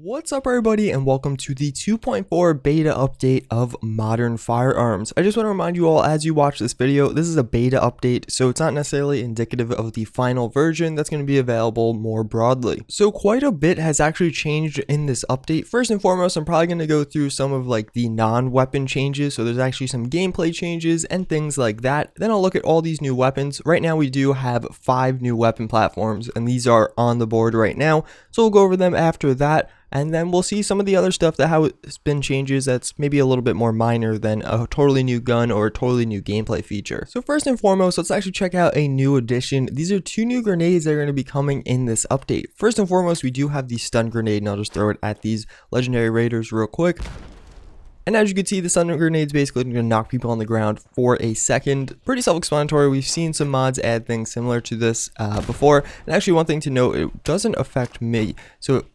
What's up everybody and welcome to the 2.4 beta update of Modern Firearms. I just want to remind you all as you watch this video, this is a beta update, so it's not necessarily indicative of the final version that's going to be available more broadly. So quite a bit has actually changed in this update. First and foremost, I'm probably going to go through some of like the non-weapon changes, so there's actually some gameplay changes and things like that. Then I'll look at all these new weapons. Right now we do have 5 new weapon platforms and these are on the board right now, so we'll go over them after that. And then we'll see some of the other stuff that has been changes that's maybe a little bit more minor than a totally new gun or a totally new gameplay feature. So first and foremost, let's actually check out a new addition. These are 2 new grenades that are going to be coming in this update. First and foremost, we do have the stun grenade, and I'll just throw it at these legendary raiders real quick. And as you can see, the stun grenade is basically going to knock people on the ground for a second. Pretty self-explanatory. We've seen some mods add things similar to this before. And actually, one thing to note, it doesn't affect me. So,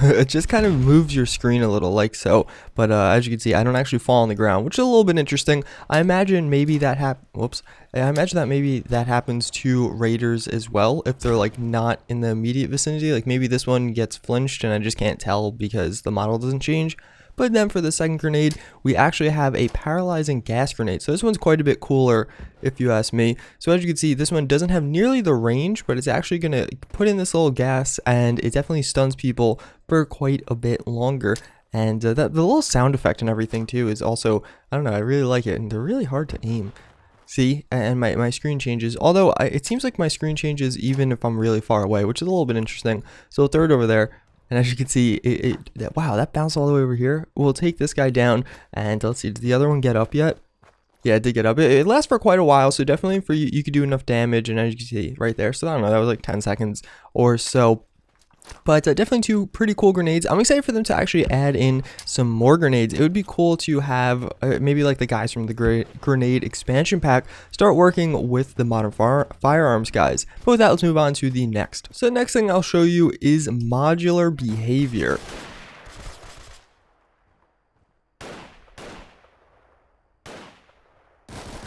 it just kind of moves your screen a little like so. But as you can see, I don't actually fall on the ground, which is a little bit interesting. I imagine maybe that I imagine that maybe that happens to raiders as well if they're like not in the immediate vicinity. Like maybe this one gets flinched and I just can't tell because the model doesn't change. But then for the second grenade, we actually have a paralyzing gas grenade. So this one's quite a bit cooler if you ask me. So as you can see, this one doesn't have nearly the range, but it's actually going to put in this little gas and it definitely stuns people for quite a bit longer. And the little sound effect and everything too is also, I don't know, I really like it. And they're really hard to aim. See, and my screen changes, although it seems like my screen changes even if I'm really far away, which is a little bit interesting. So I'll throw it over there. And as you can see, wow, that bounced all the way over here. We'll take this guy down, and let's see, did the other one get up yet? Yeah, it did get up. It lasts for quite a while, so definitely for you could do enough damage, and as you can see right there, so I don't know, that was like 10 seconds or so. But definitely 2 pretty cool grenades. I'm excited for them to actually add in some more grenades. It would be cool to have maybe like the guys from the grenade expansion pack start working with the Modern Firearms guys. But with that, let's move on to the next. So the next thing I'll show you is modular behavior.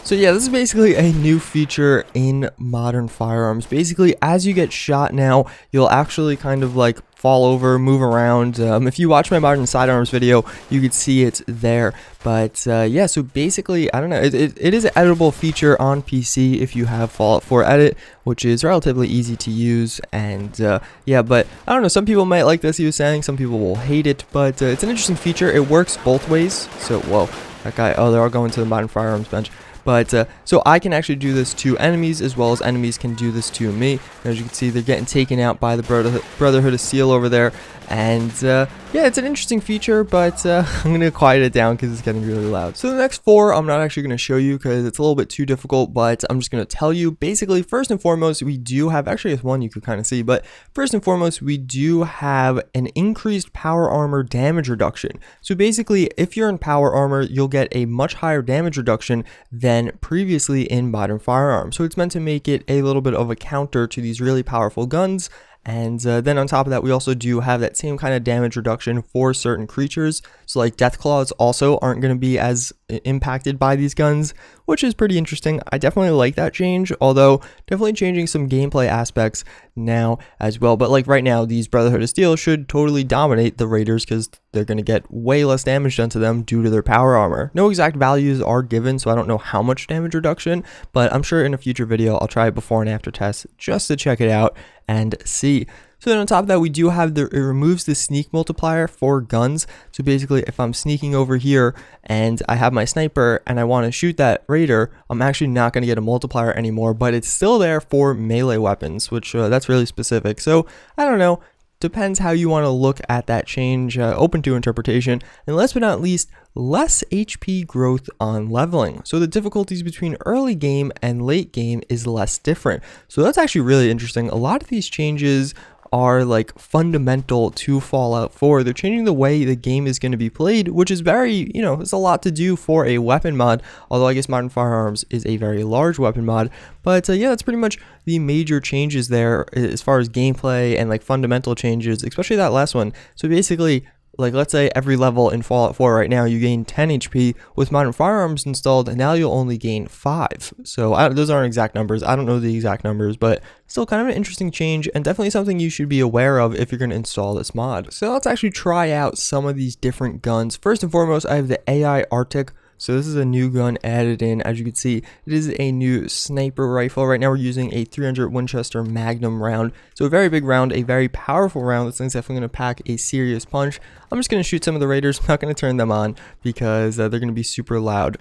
So yeah, this is basically a new feature in Modern Firearms. Basically, as you get shot now, you'll actually kind of like fall over, move around. If you watch my Modern Sidearms video, you could see it there. But yeah, so basically, I don't know, it is an editable feature on PC if you have Fallout 4 Edit, which is relatively easy to use. And yeah, but I don't know, some people might like this, he was saying, some people will hate it, but it's an interesting feature. It works both ways. So, whoa, that guy, oh, they're all going to the Modern Firearms bench. But so I can actually do this to enemies as well as enemies can do this to me. And as you can see, they're getting taken out by the Brotherhood of Steel over there. And yeah, it's an interesting feature, but I'm going to quiet it down because it's getting really loud. So the next 4, I'm not actually going to show you because it's a little bit too difficult, but I'm just going to tell you. Basically, first and foremost, we do have, actually it's one you could kind of see, but first and foremost, we do have an increased power armor damage reduction. So basically, if you're in power armor, you'll get a much higher damage reduction than previously in Modern Firearms. So it's meant to make it a little bit of a counter to these really powerful guns. And then on top of that, we also do have that same kind of damage reduction for certain creatures. So like Deathclaws also aren't going to be as impacted by these guns, which is pretty interesting. I definitely like that change, although definitely changing some gameplay aspects now as well. But like right now, these Brotherhood of Steel should totally dominate the Raiders because they're going to get way less damage done to them due to their power armor. No exact values are given, so I don't know how much damage reduction, but I'm sure in a future video, I'll try a before and after test just to check it out and see. So then on top of that, we do have it removes the sneak multiplier for guns. So basically, if I'm sneaking over here and I have my sniper and I want to shoot that raider, I'm actually not going to get a multiplier anymore, but it's still there for melee weapons, which that's really specific. So I don't know. Depends how you want to look at that change, open to interpretation. And last but not least, less HP growth on leveling. So the difficulties between early game and late game is less different. So that's actually really interesting. A lot of these changes are like fundamental to Fallout 4. They're changing the way the game is going to be played, which is very, you know, it's a lot to do for a weapon mod, although I guess Modern Firearms is a very large weapon mod. But yeah, that's pretty much the major changes there as far as gameplay and like fundamental changes, especially that last one. So basically, like let's say every level in Fallout 4 right now you gain 10 HP. With Modern Firearms installed, and now you'll only gain 5. So those aren't exact numbers. I don't know the exact numbers, but still kind of an interesting change and definitely something you should be aware of if you're going to install this mod. So let's actually try out some of these different guns. First and foremost, I have the AI Arctic. So this is a new gun added in. As you can see, it is a new sniper rifle. Right now we're using a 300 Winchester Magnum round. So a very big round, a very powerful round. This thing's definitely going to pack a serious punch. I'm just going to shoot some of the raiders. I'm not going to turn them on because they're going to be super loud.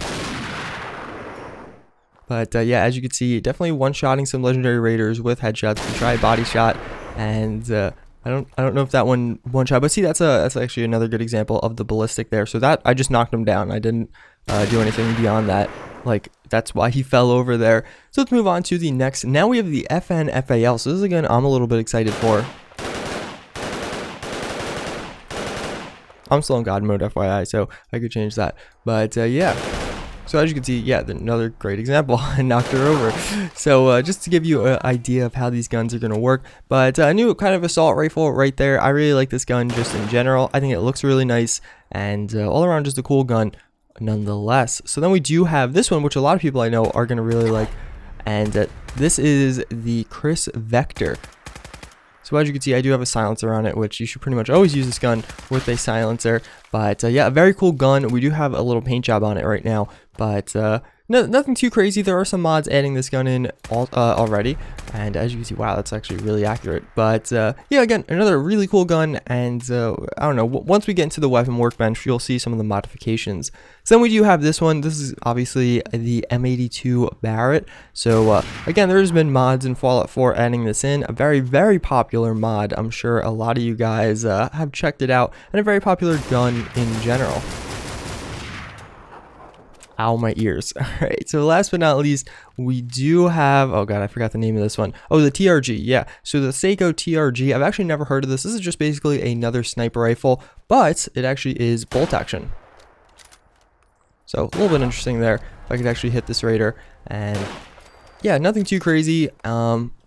But yeah, as you can see, definitely one-shotting some legendary raiders with headshots. You can try a body shot, and I don't know if that one shot, but see, that's actually another good example of the ballistic there. So that I just knocked him down. I didn't do anything beyond that. Like, that's why he fell over there. So let's move on to the next. Now we have the FNFAL. So this is again I'm a little bit excited for. I'm still in God mode, FYI, so I could change that. But yeah. So as you can see, yeah, another great example. I knocked her over. So just to give you an idea of how these guns are going to work. But a new kind of assault rifle right there. I really like this gun just in general. I think it looks really nice. And all around just a cool gun nonetheless. So then we do have this one, which a lot of people I know are going to really like. And this is the Kriss Vector. So as you can see, I do have a silencer on it, which you should pretty much always use this gun with a silencer. But yeah, a very cool gun. We do have a little paint job on it right now, but nothing too crazy. There are some mods adding this gun in already, and as you can see, wow, that's actually really accurate. But yeah, again, another really cool gun, and I don't know, once we get into the weapon workbench, you'll see some of the modifications. So then we do have this one. This is obviously the M82 Barrett. So again, there's been mods in Fallout 4 adding this in. A very, very popular mod. I'm sure a lot of you guys have checked it out, and a very popular gun in general. Ow, my ears. Alright, so last but not least, we do have, oh god, I forgot the name of this one. Oh, the TRG, yeah. So the Seiko TRG, I've actually never heard of this. This is just basically another sniper rifle, but it actually is bolt action. So a little bit interesting there. If I could actually hit this raider, and yeah, nothing too crazy.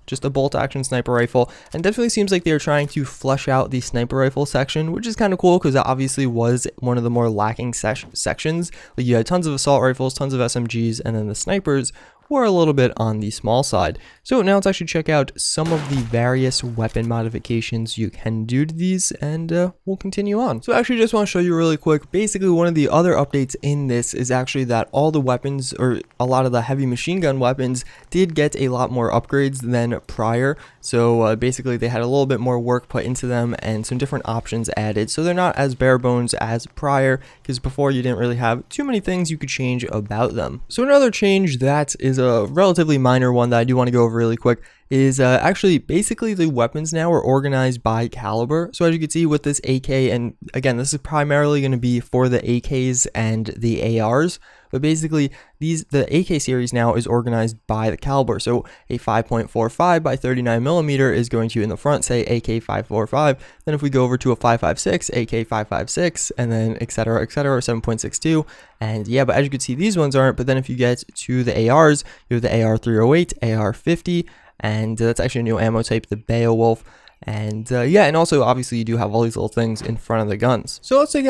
Just a bolt action sniper rifle, and definitely seems like they're trying to flesh out the sniper rifle section, which is kind of cool because that obviously was one of the more lacking sections. Like, you had tons of assault rifles, tons of SMGs, and then the snipers were a little bit on the small side. So now let's actually check out some of the various weapon modifications you can do to these, and we'll continue on. So actually just want to show you really quick, basically one of the other updates in this is actually that all the weapons, or a lot of the heavy machine gun weapons, did get a lot more upgrades than prior. So basically they had a little bit more work put into them and some different options added, so they're not as bare bones as prior, because before you didn't really have too many things you could change about them. So another change that is a relatively minor one that I do want to go over really quick is actually basically the weapons now are organized by caliber. So as you can see with this AK, and again, this is primarily going to be for the AKs and the ARs, but basically the AK series now is organized by the caliber. So a 5.45 by 39 millimeter is going to in the front say AK 545. Then if we go over to a 556, AK 556, and then etc, or 7.62. And yeah, but as you can see, these ones aren't. But then if you get to the ARs, you have the AR 308, AR 50, and that's actually a new ammo type, the Beowulf. And yeah, and also obviously you do have all these little things in front of the guns. So let's take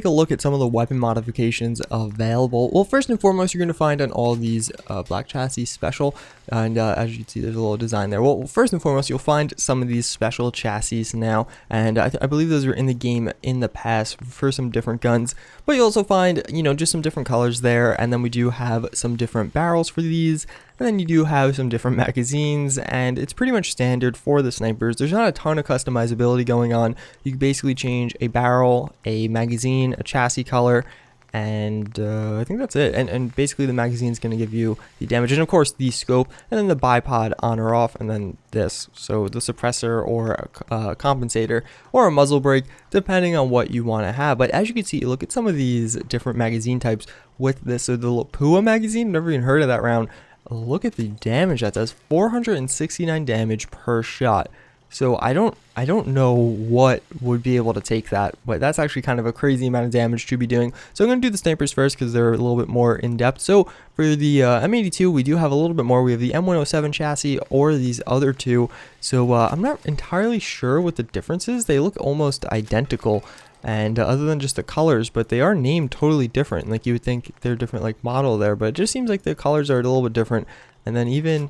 a look at some of the weapon modifications available. Well, first and foremost, you're going to find on all these black chassis special, and as you can see, there's a little design there. Well, first and foremost, you'll find some of these special chassis now, and I believe those were in the game in the past for some different guns. But you'll also find, you know, just some different colors there, and then we do have some different barrels for these. And then you do have some different magazines, and it's pretty much standard for the snipers. There's not a ton of customizability going on. You can basically change a barrel, a magazine, a chassis color, and I think that's it. And basically the magazine is going to give you the damage, and of course the scope, and then the bipod on or off, and then this. So the suppressor or a compensator or a muzzle brake, depending on what you want to have. But as you can see, look at some of these different magazine types with this. So the Lapua magazine, never even heard of that round. Look at the damage that does, 469 damage per shot. So I don't know what would be able to take that, but that's actually kind of a crazy amount of damage to be doing. So I'm going to do the snipers first because they're a little bit more in depth. So for the M82, we do have a little bit more. We have the M107 chassis or these other two. So I'm not entirely sure what the difference is. They look almost identical, and other than just the colors, but they are named totally different. Like you would think they're different, like model there, but it just seems like the colors are a little bit different. And then even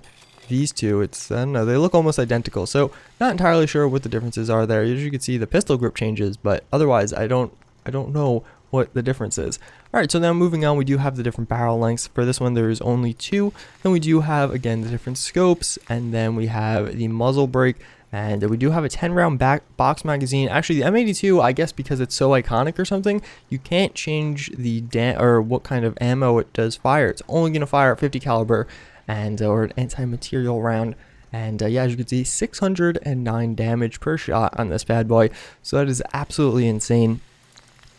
these two, it's, I don't know, they look almost identical. So not entirely sure what the differences are there. As you can see, the pistol grip changes, but otherwise I don't know what the difference is. All right, so now moving on, we do have the different barrel lengths. For this one, there is only 2. Then we do have, again, the different scopes, and then we have the muzzle brake, and we do have a 10-round box magazine. Actually, the M82, I guess because it's so iconic or something, you can't change the or what kind of ammo it does fire. It's only going to fire at 50 caliber. And or an anti-material round, and yeah, as you can see, 609 damage per shot on this bad boy, so that is absolutely insane.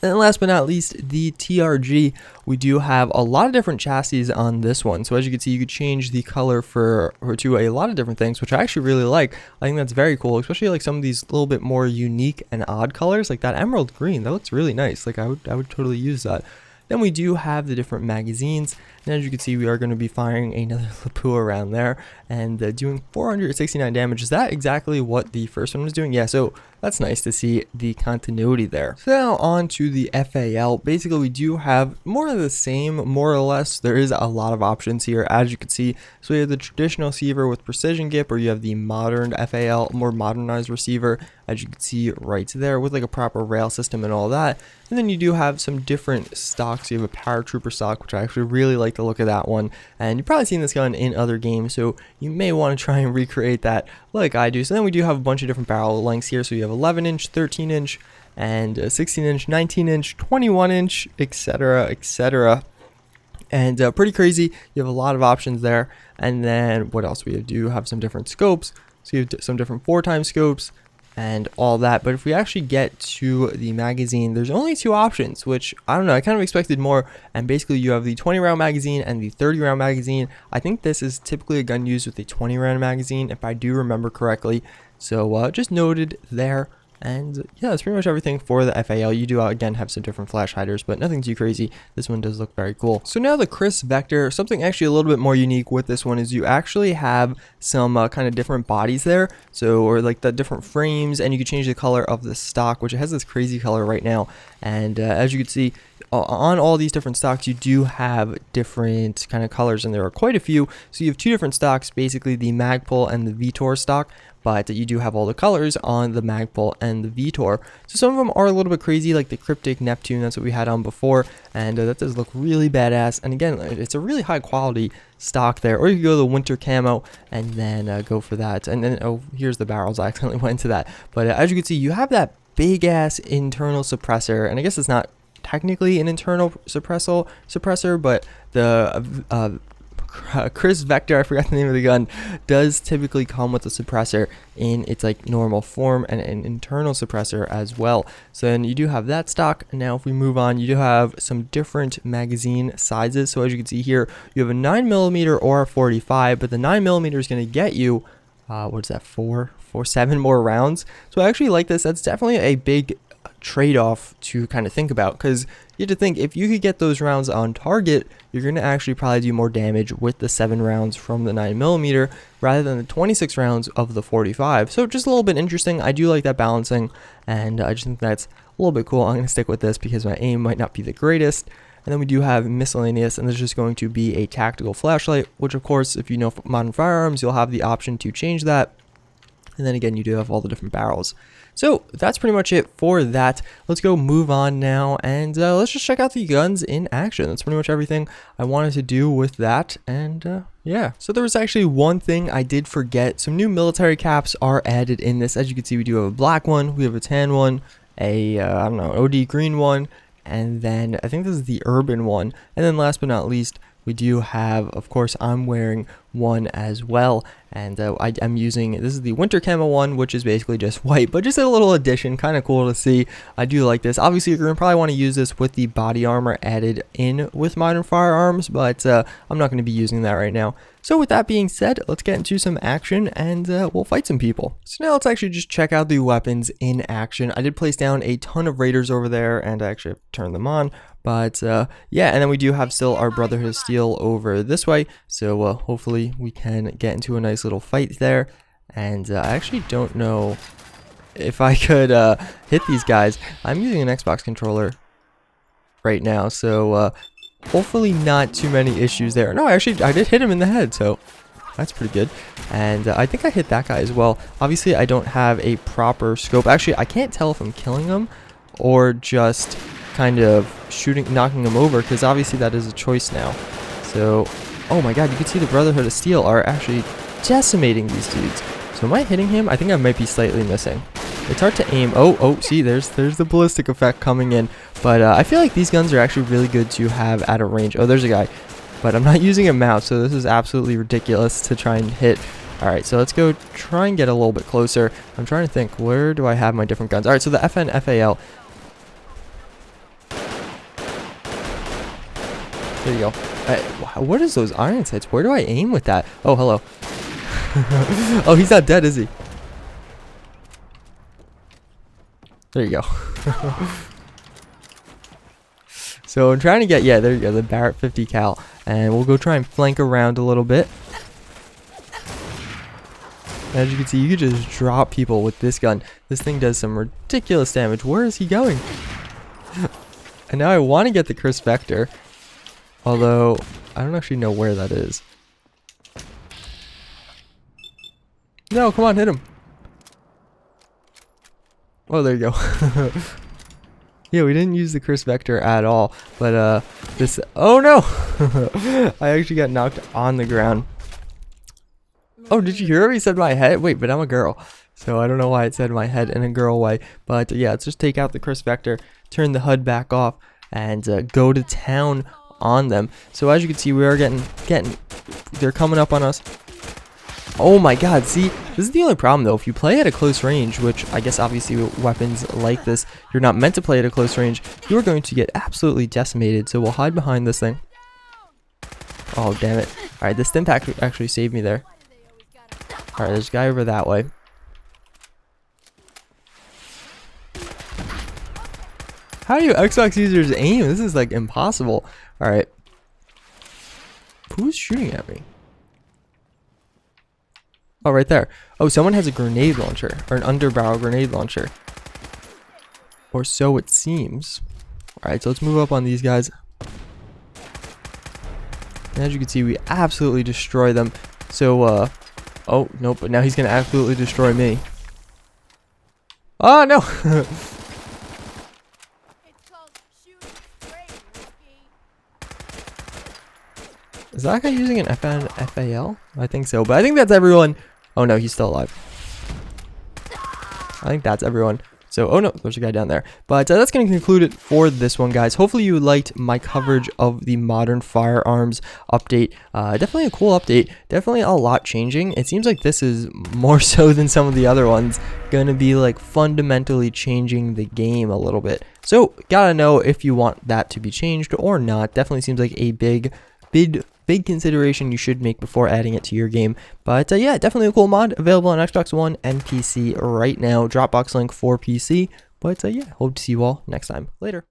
And last but not least, the TRG. We do have a lot of different chassis on this one, so as you can see, you could change the color to a lot of different things, which I actually really like. I think that's very cool, especially like some of these little bit more unique and odd colors, like that emerald green. That looks really nice. Like I would totally use that. Then we do have the different magazines, and as you can see, we are going to be firing another Lapua around there, and doing 469 damage. Is that exactly what the first one was doing? Yeah, so that's nice to see the continuity there. So now on to the FAL. Basically, we do have more of the same, more or less. There is a lot of options here, as you can see. So we have the traditional receiver with precision grip, or you have the modern FAL, more modernized receiver, as you can see right there, with like a proper rail system and all that. And then you do have some different stocks. You have a paratrooper stock, which I actually really like the look of that one, and you've probably seen this gun in other games, so you may want to try and recreate that like I do. So then we do have a bunch of different barrel lengths here. So you have 11-inch, 13-inch, and 16-inch, 19-inch, 21-inch, etc., etc. And pretty crazy. You have a lot of options there. And then what else? We do have some different scopes. So you have some different 4x scopes and all that. But if we actually get to the magazine, there's only 2 options, which I don't know, I kind of expected more. And basically you have the 20-round magazine and the 30-round magazine. I think this is typically a gun used with a 20-round magazine, if I do remember correctly. So just noted there. And yeah, that's pretty much everything for the FAL. You do again have some different flash hiders, but nothing too crazy. This one does look very cool. So now the Kriss Vector, something actually a little bit more unique with this one is you actually have some kind of different bodies there. So, or like the different frames, and you can change the color of the stock, which it has this crazy color right now. And as you can see, on all these different stocks, you do have different kind of colors, and there are quite a few. So you have 2 different stocks, basically the Magpul and the Vitor stock, but you do have all the colors on the Magpul and the Vitor. So some of them are a little bit crazy, like the Cryptic Neptune, that's what we had on before, and that does look really badass. And again, it's a really high quality stock there. Or you can go to the winter camo and then go for that. And then, oh, here's the barrels. I accidentally went into that. But as you can see, you have that big ass internal suppressor, and I guess it's not technically an internal suppressor, but the Kriss Vector, I forgot the name of the gun, does typically come with a suppressor in its like normal form, and an internal suppressor as well. So then you do have that stock. Now if we move on, you do have some different magazine sizes. So as you can see here, you have a 9mm or a 45, but the 9mm is going to get you what's that, 7 more rounds. So I actually like this. That's definitely a big trade-off to kind of think about, because you have to think, if you could get those rounds on target, you're going to actually probably do more damage with the 7 rounds from the 9mm rather than the 26 rounds of the 45. So just a little bit interesting. I do like that balancing, and I just think that's a little bit cool. I'm going to stick with this because my aim might not be the greatest. And then we do have miscellaneous, and there's just going to be a tactical flashlight, which of course, if you know Modern Firearms, you'll have the option to change that. And then again, you do have all the different barrels. So that's pretty much it for that. Let's go move on now, and let's just check out the guns in action. That's pretty much everything I wanted to do with that. And yeah, so there was actually one thing I did forget. Some new military caps are added in this. As you can see, we do have a black one, we have a tan one, a I don't know, OD green one, and then I think this is the urban one. And then last but not least, we do have, of course, I'm wearing one as well. And I'm using, this is the winter camo one, which is basically just white, but just a little addition, kind of cool to see. I do like this. Obviously you're gonna probably want to use this with the body armor added in with Modern Firearms, but I'm not going to be using that right now. So with that being said, let's get into some action and we'll fight some people. So now let's actually just check out the weapons in action. I did place down a ton of raiders over there, and I actually have turned them on. But yeah, and then we do have still our Brotherhood of Steel over this way. So hopefully we can get into a nice little fight there. And I actually don't know if I could hit these guys. I'm using an Xbox controller right now, so hopefully not too many issues there. No, actually I did hit him in the head, so that's pretty good. And I think I hit that guy as well. Obviously I don't have a proper scope. Actually, I can't tell if I'm killing him or just kind of knocking him over, because obviously that is a choice now. So, oh my god, you can see the Brotherhood of Steel are actually decimating these dudes. So am I hitting him? I think I might be slightly missing. It's hard to aim. Oh, see, there's the ballistic effect coming in. But I feel like these guns are actually really good to have at a range. Oh, there's a guy. But I'm not using a mouse, so this is absolutely ridiculous to try and hit. Alright, so let's go try and get a little bit closer. I'm trying to think, where do I have my different guns? Alright, so the FN, FAL. There you go. What is those iron sights? Where do I aim with that? Oh, hello. Oh, he's not dead, is he? There you go. So I'm trying to get, yeah, there you go, the Barrett 50 cal. And we'll go try and flank around a little bit. As you can see, you can just drop people with this gun. This thing does some ridiculous damage. Where is he going? And now I want to get the Kriss Vector. Although, I don't actually know where that is. No, come on, hit him. Oh, there you go. Yeah, we didn't use the Kriss Vector at all. But, this... Oh, no! I actually got knocked on the ground. Oh, did you hear him? He said my head. Wait, but I'm a girl. So I don't know why it said my head in a girl way. But, yeah, let's just take out the Kriss Vector, turn the HUD back off, and go to town on them. So as you can see, we are getting they're coming up on us. Oh my god, see, this is the only problem though. If you play at a close range, which I guess obviously with weapons like this, you're not meant to play at a close range, you're going to get absolutely decimated. So we'll hide behind this thing. Oh, damn it. Alright, the stim pack actually saved me there. Alright, there's a guy over that way. How do you Xbox users aim? This is like impossible. Alright. Who's shooting at me? Oh, right there. Oh, someone has a grenade launcher. Or an underbarrel grenade launcher. Or so it seems. Alright, so let's move up on these guys. And as you can see, we absolutely destroy them. So, oh, nope. But now he's going to absolutely destroy me. Oh, no! Is that guy using an FN, FAL? I think so, but I think that's everyone. Oh no, he's still alive. I think that's everyone. So, oh no, there's a guy down there. But that's going to conclude it for this one, guys. Hopefully you liked my coverage of the Modern Firearms update. Definitely a cool update. Definitely a lot changing. It seems like this is more so than some of the other ones. Going to be like fundamentally changing the game a little bit. So, gotta know if you want that to be changed or not. Definitely seems like a big consideration you should make before adding it to your game. But yeah, definitely a cool mod, available on Xbox One and PC right now. Dropbox link for PC. But yeah, hope to see you all next time. Later.